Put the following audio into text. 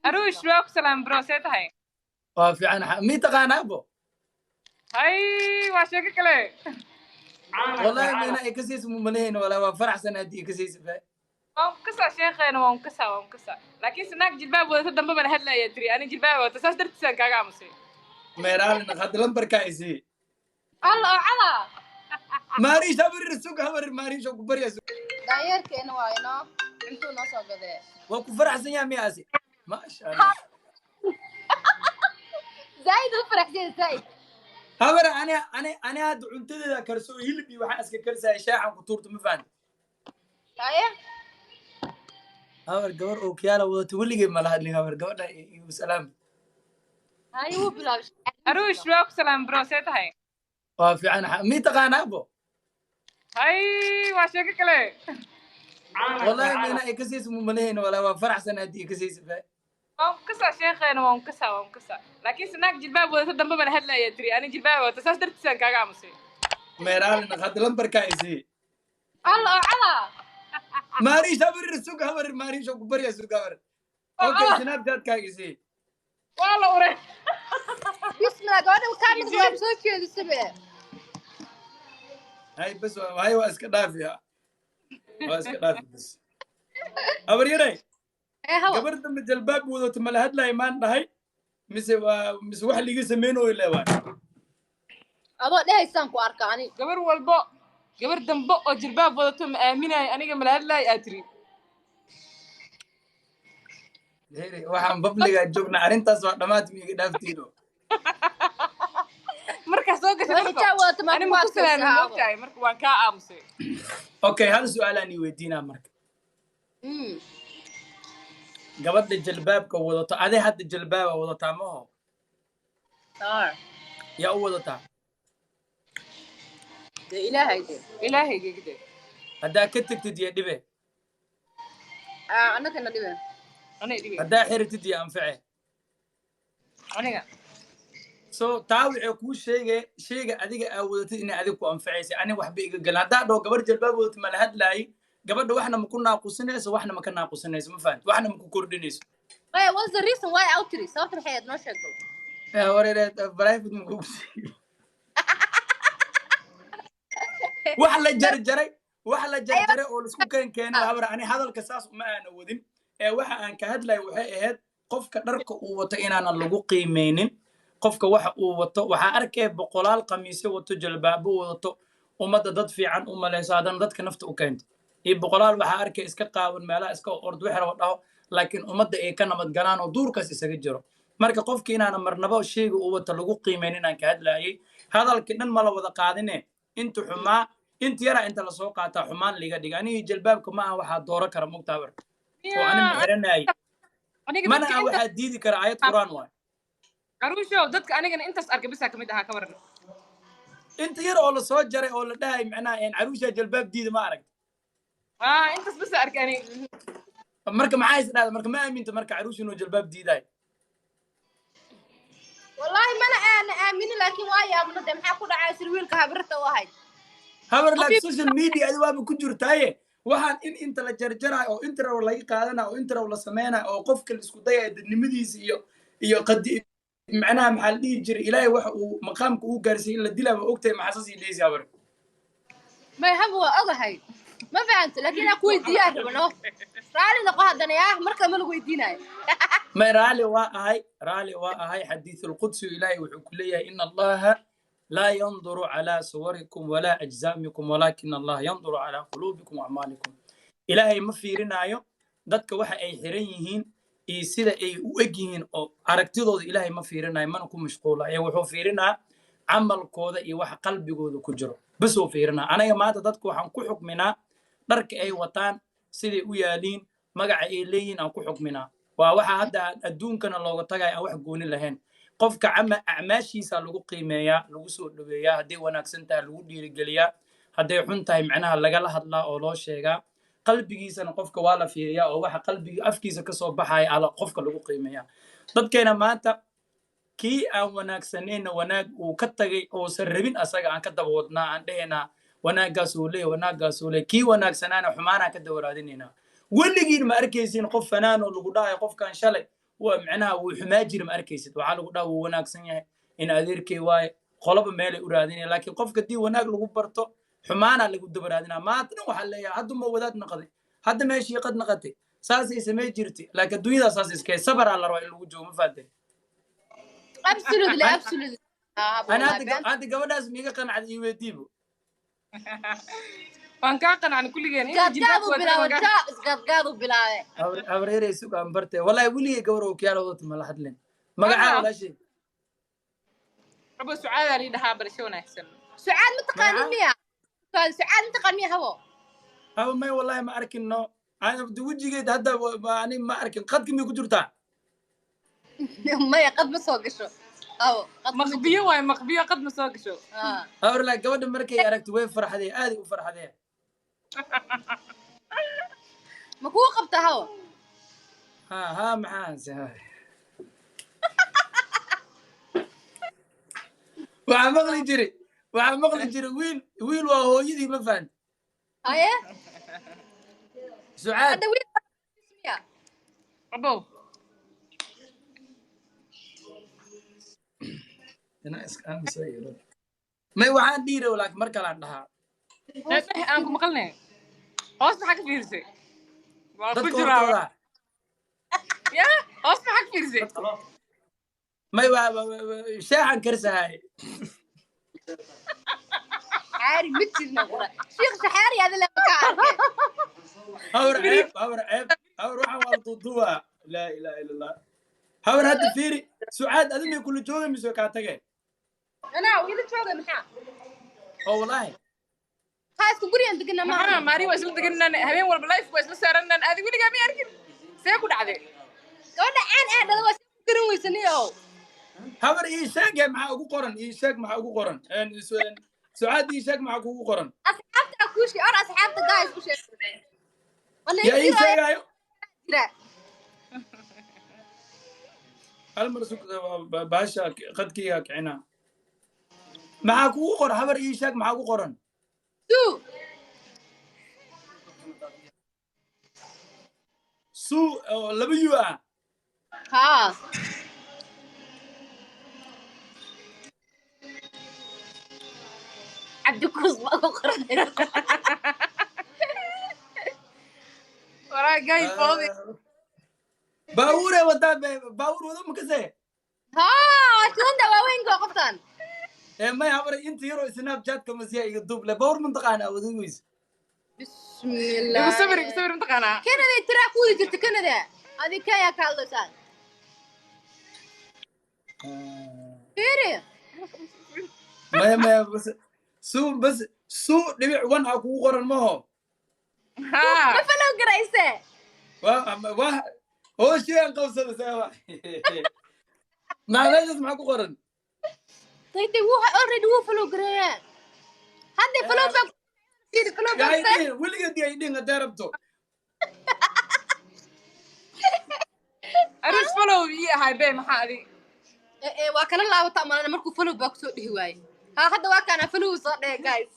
أروش لوك سلام بروسيت هاي وفي عن مي تقانا أبو هاي واشيك كله والله ما أنا إكسيس مملين ولا فرح سنة دي إكسيس فا وانكسر شيخنا وانكسر لكن سناك جلباب ولا تدم بمن هلا يدري أنا جلباب وتساس درت سان كاغا مسي ميرال نخد لمبر كايسي الله على ماري شابر السوق هبر ماري شو كبر يا سوق داير كين واينا انتو نصو قده وكو فرح سنة مياسي ما شاء الله زايد وفرح زايد هبر أنا هاد عنتي ذا كرسو يلبي وحاسك كرسا إشاعة وطورت مفان داير هبر جور أوكيالا وتولي جيم مال هاد لي هبر جور وسلام هاي هو بلا أروش لوك سلام بروسيت هاي وفي عن مي تقانا أبو هاي واشيك كله والله ما أنا إكسيس مملين ولا فرح سنة دي إكسيس فا وانكسر شيخنا وانكسر لكن سناك جلباب ولا تدم بمن هلا يدري أنا جلباب وتساس درت سان كاغا مسي ميرال نخد لمبر كايسي الله على ماري شابر السوق هبر ماري شو كبر يا سوق هبر أوكي سناب جات كايسي والله وري بسم الله قاعد وكان مغلب سوكي السبع هاي بس هاي واسك دافيا واسك دافي بس هبر يري ايه هو قبر دم جلباب وذو تمل هاد لا إيمان هاي مس واحد اللي يسمينه إلا وان ابو ده يسان كو اركاني gabar walbo gabar dambe oo jilbaab wadato ma aaminay aniga malahadlay aatiri waxaan babliga joogna arintaas waa dhamaad miiga dhaaftiino marka soo gashay xitaa wadato ma ani ma ku salaamay moogtahay marka waan kaa aamusay okay hal su'aal aan weydiinaa marka gabadha jilbaabka wadato adee hadda jilbaaba wadataa maaho yaa u wadataa ilaahay geegde haddaa ka tagtid iyo dhibe annagana dhibe haddaa xiritid iyo anface aniga so taa waxay kuu sheega adiga aa wadatid inay adiga ku anfacaysa ani waxba iga galan haddaa dhoo gabar jilbaab wadato mala hadlaayi gabadha waxna ma ku naaqusinayso waxna ma ka naaqusinayso ma fahanti waxna ma ku kordhinayso what's the reason why outri sababta maxay aad noo sheegto wareereed private ma kugu wax la jarjaray oo isku keenay habar ani hadalka saas uma aan wadin ee waxa aan ka hadlay waxay ahayd qofka dharka uu wato inaan lagu qiimeynin qofka waxa uu wato waxa arkay boqolaal qamiisyo wato jalbaabo wato umada dad fiican u maleyso hadan dadka nafta u keento boqolaal waxa arkay iska qaawan meelaha iska ordu xiro dhaho laakiin umada ay ka nabad galaan oo duurkaas isaga jiro marka qofkii inaan marnaba sheego uu wato lagu qiimeynin aan ka hadlayay hadalkii dhan ma la wada qaadine inta xumaa inta yara inta la soo qaataa xumaan liga dhiga aniga jilbaabka ma aha waxa dooro kara mugtaabar oo ani xiranay mana waxa diidi kara ayad quraan waay arusho dadka anigana intaas arkay bisa kamid aha ka waran inta yar oo la soo jaray oo la dhahay macnaa in arusha jilbaab diida ma arag intaas bisa arkay ani marka maxay isdhaada marka ma aaminta marka arusha inuu jilbaab diiday wallahi mana aan aamin laakiin waa yaabno de maxaa ku dhacay sirwiilka habirta u ahayd habar la social media adi waaba ku jirtaaye waxaan inta la jarjaray oo intro laga qaadana oo intro la sameeyana oo qofka la isku dayay dadnimadiisa iyo qadi macnaha maxaa la dhihi jiray ilaahay waxa uu maqaamka uu gaarsiiyay in la dilaba ogtay maxasas ilaysi habar ma habu ogahay ma fahanto laakiin aku weydiiyay rabno raali noqo hadana yaa marka ma lagu weydiinayo ما رالي وآهاي حديث القدس إلهي وحكوليه إن الله لا ينظر على صوركم ولا أجزامكم ولكن الله ينظر على قلوبكم وأعمالكم إلهي ما فيرنا أيو dadka waxa ay xiran yihiin iyo sida ay u egyihiin oo aragtidooda ilaahay ma fiirinayo mana ku mashquulayo wuxuu fiirinaa camalkooda iyo waxa qalbigooda ku jiro bas uu fiirinaa anaga maanta dadku waxaan ku xukminaa dharka ay wataan siday u yaaliin magaca ay leeyihiin aan ku xukminaa waa waxa hadda adduunkana looga tagay aan wax gooni lahayn qofka acmaashiisa lagu qiimeeyaa lagu soo dhaweeyaa hadday wanaagsan tahay lagu dhiirigeliyaa hadday xun tahay macnaha lagala hadlaa oo loo sheegaa qalbigiisana qofka waa la fiiriyaa oo waxa qalbiga afkiisa ka soo baxaya ala qofka lagu qiimeeyaa dadkeena maanta kii aan wanaagsanayna wanaag uu ka tagay oosan rabin asaga aan ka daba wadnaa aan dhahaynaa wanaaggaas uu leeyahay kii wanaagsanaana xumaanaan ka daba raadinaynaa weligiin ma arkaysiin qof fanaan oo lagu dhahayo qofkan shalay ومعناها وحماجر ما أركيست وعلى قدا وناكسن يعني إن أديركي واي قلب مالي أرادين لكن قف كدي وناك لو برتو حمانا اللي قد برادنا ما تنو حليا حد ما ودات نقدي حد ما يشي قد نقدي ساسي سمي جرتي لكن الدنيا ساسي كي صبر على رواي الوجوه مفادي absolutely أنا هذا قبل ناس ميجا كان عاد يوديبو وان كان عن كل جاني قادوا بلا أبريري سوق أمبرتي والله ولي قبره كيالو ضد ما لحد لين ما قاعد ولا شيء أبو سعاد اللي ده برشلونة أحسن سعاد متقانية سعاد متقانية هو ما والله ما أركن إنه أنا بدي وجهي قد هذا يعني ما أركن قد كم يقدر تاع ما قد مسوق شو أو مخبية وين مخبية قد مسوق شو أقول لك قبل مركي أركت وين فرح هذه هذه وفرح هذه ما هو قبته هوا ها معانس هاي وعمقلي جري ويل وهو يدي ما فهمت هاي سعاد هذا وين اسمها أبو أنا مسوي ما يوعان ديره ولكن مركل عندها أنا كم قلنا أصلا حق فيرسي تذكر يا أصلا حق فيرسي ما يوعى شاحن كرسة هاي حاري مثل نقرة شيخ شحاري هذا اللي عيب روح والضوضوها لا إله إلا الله هور هذا فيري سعاد أدمي كل جوه مسوي كاتجي أنا ويلي شو محا والله هاي سكوري أنت قلنا ما ماري وصلت قلنا هبين ولا بلايف وصلت سارنا هذه قولي قامي أركن سيكون عادي قلنا أنا هذا وصلت قرن ويسنيه هور إيشاق مع أبو قرن إيشاق مع أبو قرن يعني سعاد إيشاق مع أبو قرن أصحابتك أكوشي أنا أصحابتك جايز كوشي يا إيشاق أيو لا المرسوك باشا قد كياك عنا معك وقر هبر إيشاك معك وقرن سو لبيوا ها عبدكوز ما قرن وراي جاي فاضي باورة ودا باور ودا مكسه ها شلون دواوين قفتان ما يعبر انت يرو سناب شات كمسيا يدوب له باور منطقه انا ودويس بسم الله صبر منطقه كان ذي ترى كودي جبت كان ذا هذه كايا كالوسان فيري ما بس سو دبي وان اكو قرن ما هو ها ما فلو قرايسه واه هو شيء انقصد سوا ما لازم معكو قرن طيب هو اوريدي هو فلو قرايان هذا فلو باك في فلو باك قاعدين ولي قد يدين دربته أرس فلو يا هاي بين محادي waa kala laabata ama markuu follow back soo dhihi waaye ha hadda waa kana follow soo dhigay guys